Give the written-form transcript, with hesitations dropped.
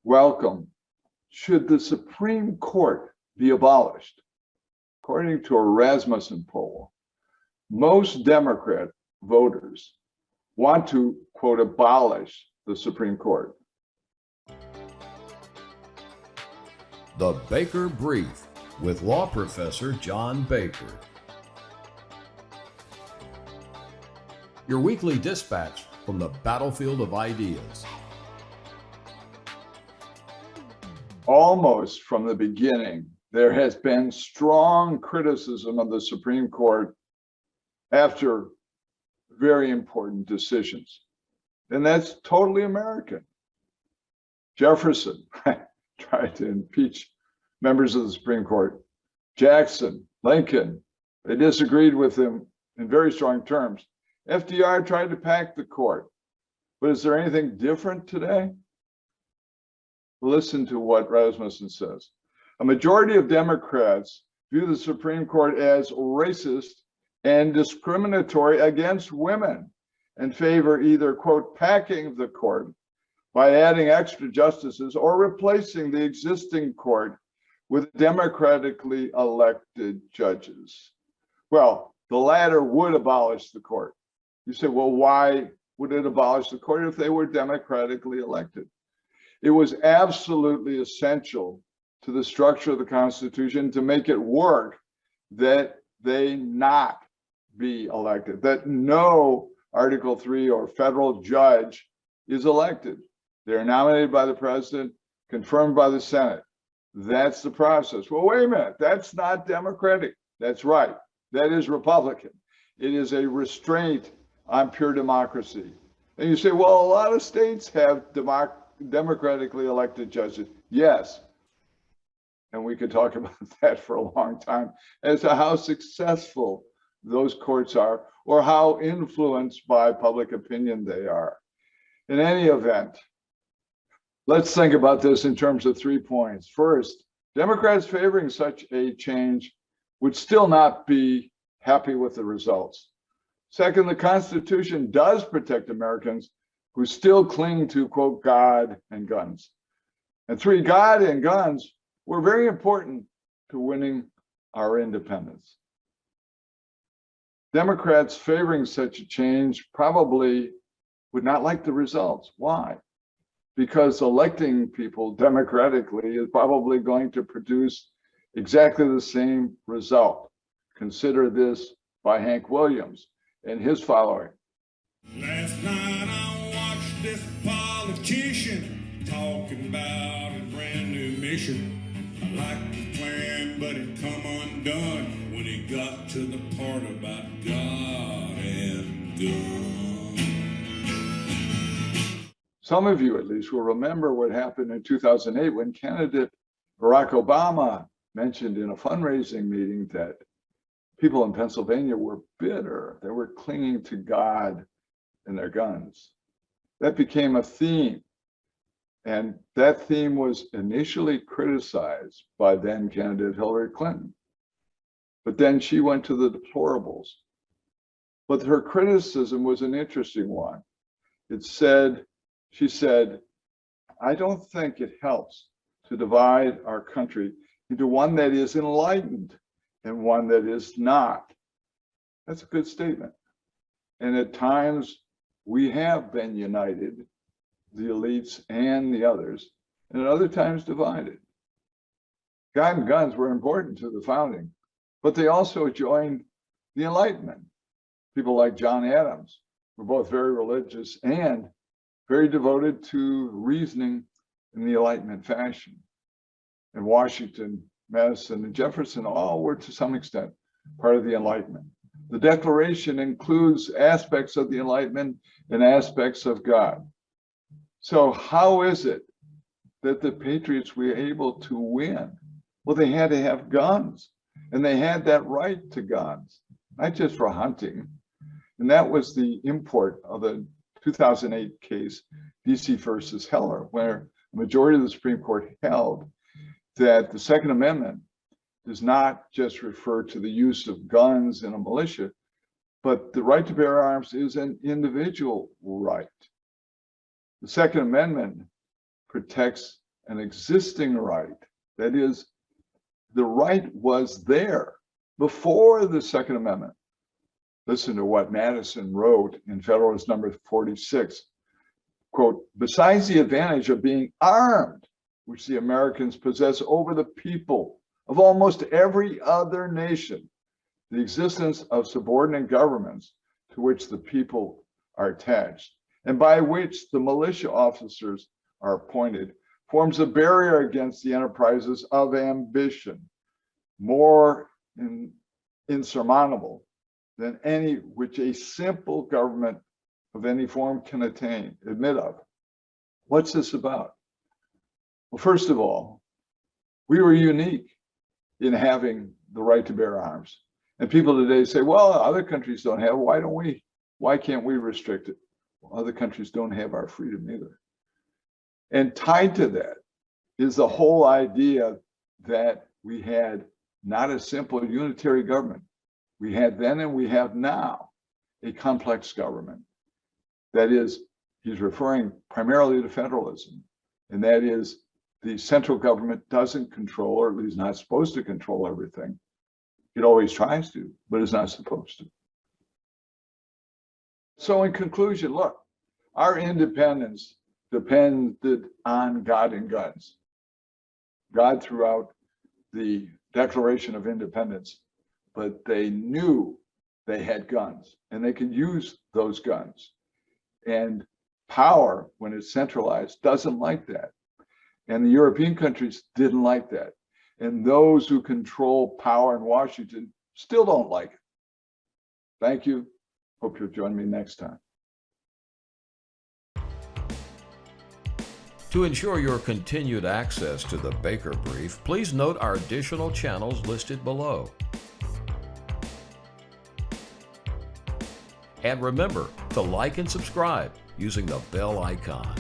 welcome. Should the Supreme Court be abolished? According to a Rasmussen poll, most Democrat voters want to, quote, abolish the Supreme Court. The Baker Brief with law professor John Baker. Your weekly dispatch from the battlefield of ideas. Almost from the beginning, there has been strong criticism of the Supreme Court after very important decisions. And that's totally American. Jefferson tried to impeach members of the Supreme Court. Jackson, Lincoln, they disagreed with him in very strong terms. FDR tried to pack the court. But is there anything different today? Listen to what Rasmussen says. A majority of Democrats view the Supreme Court as racist and discriminatory against women and favor either, quote, packing the court by adding extra justices or replacing the existing court with democratically elected judges. Well, the latter would abolish the court. You say, well, why would it abolish the court if they were democratically elected? It was absolutely essential to the structure of the Constitution to make it work that they not be elected, that no Article 3 or federal judge is elected. They're nominated by the president, confirmed by the Senate. That's the process. Well, wait a minute, that's not democratic. That's right, that is Republican. It is a restraint on pure democracy. And you say, well, a lot of states have democratically elected judges. Yes. And we could talk about that for a long time as to how successful those courts are or how influenced by public opinion they are. In any event, let's think about this in terms of 3 points. First, Democrats favoring such a change would still not be happy with the results. Second, the Constitution does protect Americans who still cling to, quote, God and guns. And 3, God and guns were very important to winning our independence. Democrats favoring such a change probably would not like the results. Why? Because electing people democratically is probably going to produce exactly the same result. Consider this by Hank Williams and his following. Last night I watched this politician talking about a brand new mission. I liked the plan, but it come undone when he got to the part about God and guns. Some of you, at least, will remember what happened in 2008 when candidate Barack Obama mentioned in a fundraising meeting that people in Pennsylvania were bitter. They were clinging to God and their guns. That became a theme. And that theme was initially criticized by then candidate Hillary Clinton. But then she went to the deplorables. But her criticism was an interesting one. She said, I don't think it helps to divide our country into one that is enlightened and one that is not. That's a good statement. And at times we have been united, the elites and the others, and at other times divided. God and guns were important to the founding, but they also joined the Enlightenment. People like John Adams were both very religious and very devoted to reasoning in the Enlightenment fashion. And Washington, Madison, and Jefferson all were to some extent part of the Enlightenment. The Declaration includes aspects of the Enlightenment and aspects of God. So how is it that the Patriots were able to win? Well, they had to have guns, and they had that right to guns, not just for hunting. And that was the import of the 2008 case, DC versus Heller, where the majority of the Supreme Court held that the Second Amendment does not just refer to the use of guns in a militia, but the right to bear arms is an individual right. The Second Amendment protects an existing right. That is, the right was there before the Second Amendment. Listen to what Madison wrote in Federalist Number 46, quote, besides the advantage of being armed, which the Americans possess over the people of almost every other nation, the existence of subordinate governments to which the people are attached, and by which the militia officers are appointed, forms a barrier against the enterprises of ambition, more insurmountable than any which a simple government of any form can admit of. What's this about? Well, first of all, we were unique in having the right to bear arms. And people today say, well, other countries don't have it. Why don't we? Why can't we restrict it? Well, other countries don't have our freedom either. And tied to that is the whole idea that we had not a simple unitary government. We had then and we have now a complex government. That is, he's referring primarily to federalism. And that is, the central government doesn't control, or at least not supposed to control everything. It always tries to, but it's not supposed to. So in conclusion, look, our independence depended on God and guns. God throughout the Declaration of Independence, but they knew they had guns and they could use those guns. And power, when it's centralized, doesn't like that. And the European countries didn't like that. And those who control power in Washington still don't like it. Thank you. Hope you'll join me next time. To ensure your continued access to the Baker Brief, please note our additional channels listed below. And remember to like and subscribe using the bell icon.